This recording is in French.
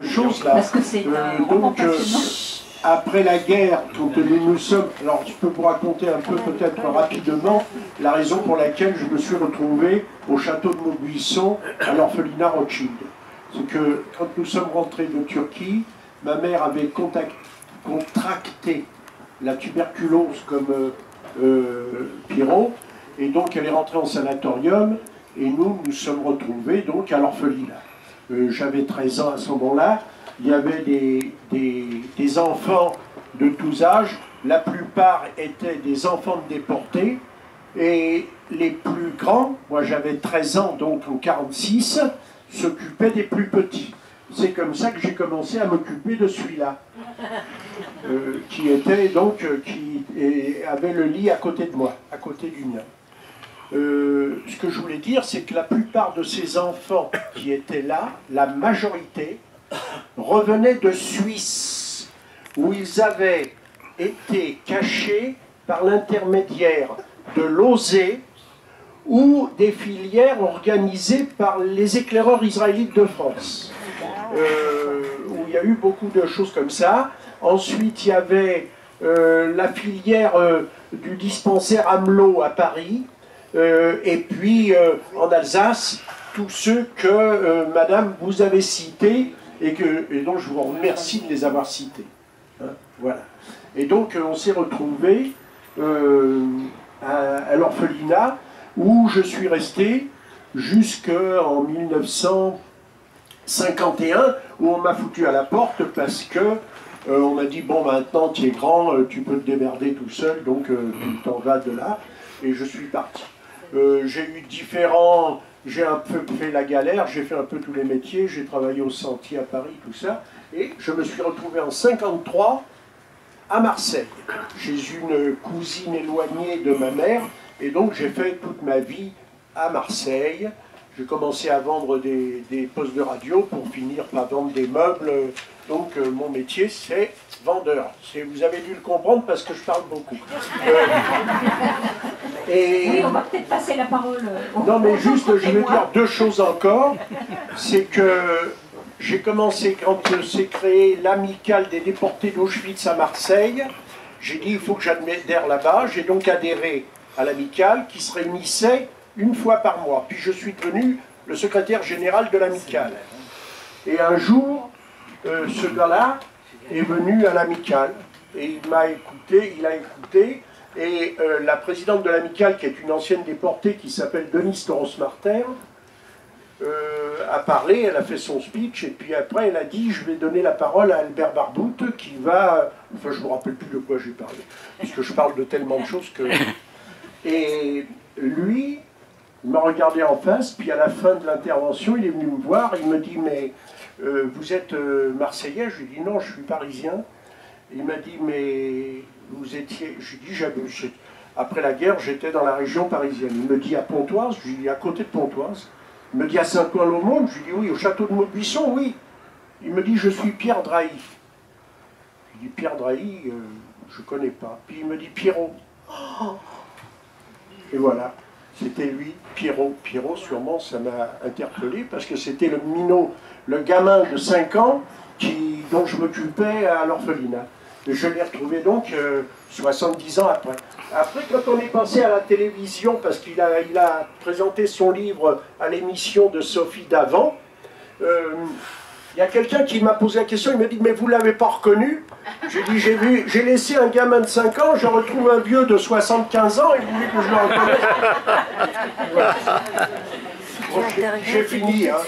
chose là. Parce que c'est donc, après la guerre, quand nous sommes... Alors, je peux vous raconter un peu, peut-être rapidement, la raison pour laquelle je me suis retrouvé au château de Maubuisson, à l'orphelinat Rothschild. C'est que, quand nous sommes rentrés de Turquie, ma mère avait contracté la tuberculose comme Pierrot, et donc elle est rentrée en sanatorium, et nous sommes retrouvés donc à l'orphelinat. J'avais 13 ans à ce moment-là. Il y avait des enfants de tous âges. La plupart étaient des enfants de déportés. Et les plus grands, moi j'avais 13 ans, donc en 1946, s'occupaient des plus petits. C'est comme ça que j'ai commencé à m'occuper de celui-là, qui avait le lit à côté de moi, à côté du mien. Ce que je voulais dire, c'est que la plupart de ces enfants qui étaient là, la majorité, revenaient de Suisse, où ils avaient été cachés par l'intermédiaire de l'OSE ou des filières organisées par les éclaireurs israélites de France, où il y a eu beaucoup de choses comme ça. Ensuite, il y avait la filière du dispensaire Amelot à Paris, et puis en Alsace, tous ceux que Madame vous avez cités, et donc je vous remercie de les avoir cités. Hein, voilà. Et donc on s'est retrouvés à l'orphelinat, où je suis resté jusqu'en 1951, où on m'a foutu à la porte parce que on m'a dit, bon maintenant tu es grand, tu peux te démerder tout seul, donc tu t'en vas de là, et je suis parti. J'ai eu j'ai un peu fait la galère, j'ai fait un peu tous les métiers, j'ai travaillé au Sentier à Paris, tout ça, et je me suis retrouvé en 1953 à Marseille, chez une cousine éloignée de ma mère, et donc j'ai fait toute ma vie à Marseille. J'ai commencé à vendre des postes de radio pour finir par vendre des meubles. Donc mon métier c'est vendeur. Vous avez dû le comprendre parce que je parle beaucoup. Oui, on va peut-être passer la parole. Non mais juste je veux dire deux choses encore. C'est que j'ai commencé quand s'est créé l'amicale des déportés d'Auschwitz à Marseille. J'ai dit il faut que j'adhère là-bas. J'ai donc adhéré à l'amicale qui se réunissait une fois par mois. Puis je suis devenu le secrétaire général de l'amicale. Et un jour, ce gars-là est venu à l'amicale et il m'a écouté, et la présidente de l'amicale, qui est une ancienne déportée qui s'appelle Denise Toros-Marter, a parlé, elle a fait son speech, et puis après elle a dit je vais donner la parole à Albert Barbout qui va... Enfin je ne me rappelle plus de quoi j'ai parlé, puisque je parle de tellement de choses que... Et lui, il m'a regardé en face, puis à la fin de l'intervention, il est venu me voir, il me dit, mais vous êtes Marseillais? Je lui ai dit, non, je suis parisien. Il m'a dit, mais vous étiez... Je lui ai dit, après la guerre, j'étais dans la région parisienne. Il me dit, à Pontoise? Je lui ai dit, à côté de Pontoise. Il me dit, à Saint-Ouen-l'Aumône? Je lui ai dit, oui, au château de Maubuisson, oui. Il me dit, je suis Pierre Drahi. Je lui ai dit, Pierre Drahi, je ne connais pas. Puis il me dit, Pierrot. Et voilà. C'était lui, Pierrot. Pierrot, sûrement, ça m'a interpellé parce que c'était le minot, le gamin de 5 ans dont je m'occupais à l'orphelinat. Et je l'ai retrouvé donc 70 ans après. Après, quand on est passé à la télévision, parce qu'il a présenté son livre à l'émission de Sophie Davant, il y a quelqu'un qui m'a posé la question, il m'a dit « Mais vous ne l'avez pas reconnu ?» J'ai dit « J'ai laissé un gamin de 5 ans, je retrouve un vieux de 75 ans, et vous voulez que je le reconnaisse ?» Voilà. Bon, j'ai fini, hein.